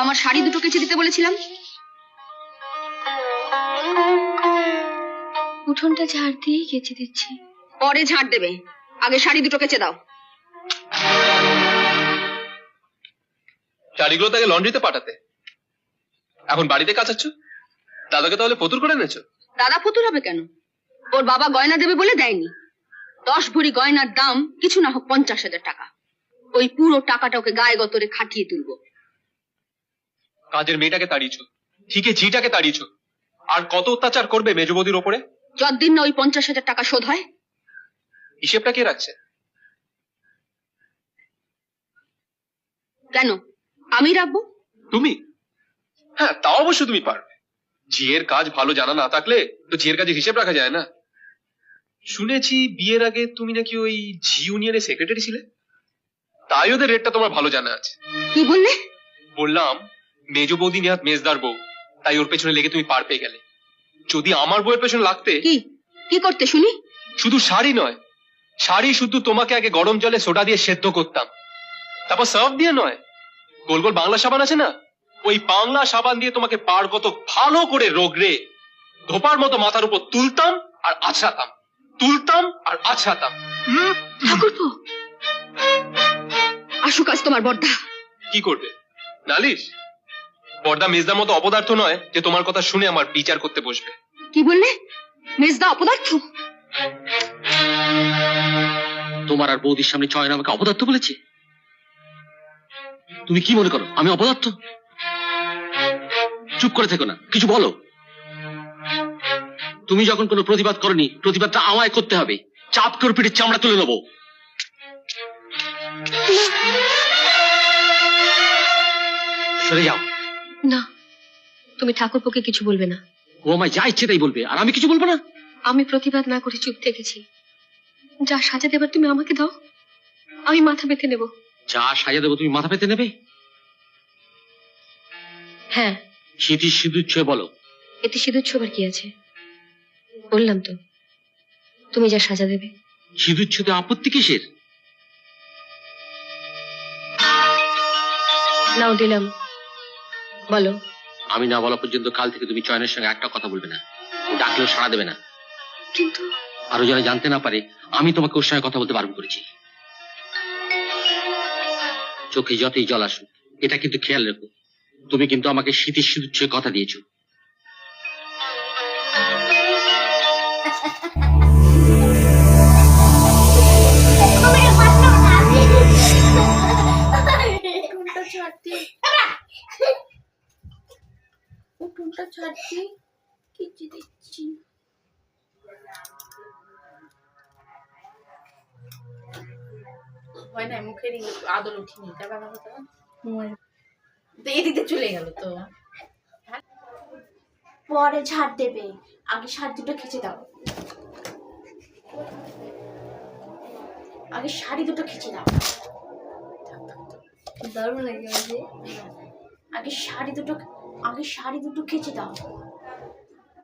আমার শাড়ি দুটো কেচে দিতে বলেছিলাম। উঠোনটা ঝাড় দিয়েই কেচে দিচ্ছি। পরে ঝাড় দেবে, আগে শাড়ি দুটো কেচে দাও। শাড়িগুলো তাকে লন্ড্রিতে পাঠাতে, এখন বাড়িতে কাচাচ্ছ। দাদাকে তাহলে ফতুর করে এনেছো? দাদা ফতুর হবে কেন? ওর বাবা গয়না দেবে বলে দেয়নি। 10 ভরি গয়নার দাম কিছু না হোক 50,000 টাকা। ওই পুরো টাকাটা ওকে গায়ে গতরে খাটিয়ে তুলবো। কাজের মেয়েটাকে তাড়িয়েছো, ঠিকই ঝিটাকে তাড়িয়েছো, আর কত অত্যাচার করবে মেজবৌদির ওপরে? যতদিন না ওই 50,000 টাকা শোধ হয়। হিসেবটা কে রাখছে? কেন আমি রাখবো? তুমি? হ্যাঁ, তাও অবশ্য তুমি পারবে। ঝিয়ের কাজ ভালো জানা না থাকলে তো ঝিয়ের কাজে হিসেব রাখা যায় না। শুনেছি বিয়ের আগে তুমি নাকি ওই ঝি ইউনিয়নের সেক্রেটারি ছিলে, তাই ওদের রেটটা তোমার ভালো জানা আছে। কি বললে? বললাম মেজ বৌদি নেহাত মেজদার বউ, তাই ওর পেছনে লেগে তুমি পার পেয়ে গেলে। যদি আমার বউয়ের পেছনে লাগতে। কি কি করতে শুনি? শুধু শাড়ি নয়, শাড়ি শুধু তোমাকে আগে গরম জলে সোডা দিয়ে সেদ্ধ করতাম, তারপর সার্ফ দিয়ে নয়, গোল গোল বাংলা সাবান আছে না, ওই বাংলা সাবান দিয়ে তোমাকে পার কত ভালো করে রোগড়ে ধোপার মতো মাথার উপর তুলতাম আর আছড়াতাম, তুলতাম আর আছড়াতাম। ঠাকুরপো, আসুক আজ তোমার বর্দা। কি করবে? নালিশ? বর্দা মেজদার মতো অপদার্থ নয় যে তোমার কথা শুনে আমার বিচার করতে বসবে। কি বললে? মেজদা অপদার্থ? তোমার আর বৌদির সামনে চয়ন আমাকে অপদার্থ বলেছে? তুমি কি মনে করো আমি অপদার্থ? চুপ করে থেকো না, কিছু বলো। তুমি যখন কোনো প্রতিবাদ করনি, প্রতিবাদটা আমায় করতে হবে। চাপ করে পিঠে চামড়া তুলে নেবো। সরে যাও। না, তুমি ঠাকুরপোকে কিছু বলবে না। ও আমায় যা ইচ্ছে তাই বলবে, আর আমি কিছু বলবো না? আমি প্রতিবাদ না করে চুপ থেকেছি। যা সাজা দেবার তুমি আমাকে দাও, আমি মাথা পেতে নেব। যা সাজা দেবো তুমি মাথা পেতে নেবে? হ্যাঁ। স্মৃতি সিঁদুর ছুঁয়ে বলো। এতে সিঁদুর ছোবার কি আছে? বললাম তো, তুমি যা সাজা দেবে। সিঁদুর ছুঁতে আপত্তি কিসের? নাও দিলাম, বলো। আমি না বলা পর্যন্ত কাল থেকে তুমি চয়নের সঙ্গে একটা কথা বলবে না। ও ডাকলেও সাড়া দেবে না। কিন্তু আরো যেন জানতে না পারে আমি তোমাকে ওর সঙ্গে কথা বলতে বারণ করেছি। চোখে যতই জল আসুক, এটা কিন্তু খেয়াল রেখো, তুমি কিন্তু আমাকে শীতের সিঁদুর ছুঁয়ে কথা দিয়েছো। উঠোনটা ছাড়তে কেচে দিচ্ছি। হয় না মুখের আদল উঠিনি, এদিকে চলে গেল তো। পরে ঝাড় দেবে, আগে শাড়ি দুটো খেচে দাও। আগে শাড়ি দুটো খেচে দাও। দারুণ লাগে। আগে শাড়ি দুটো খেচে দাও।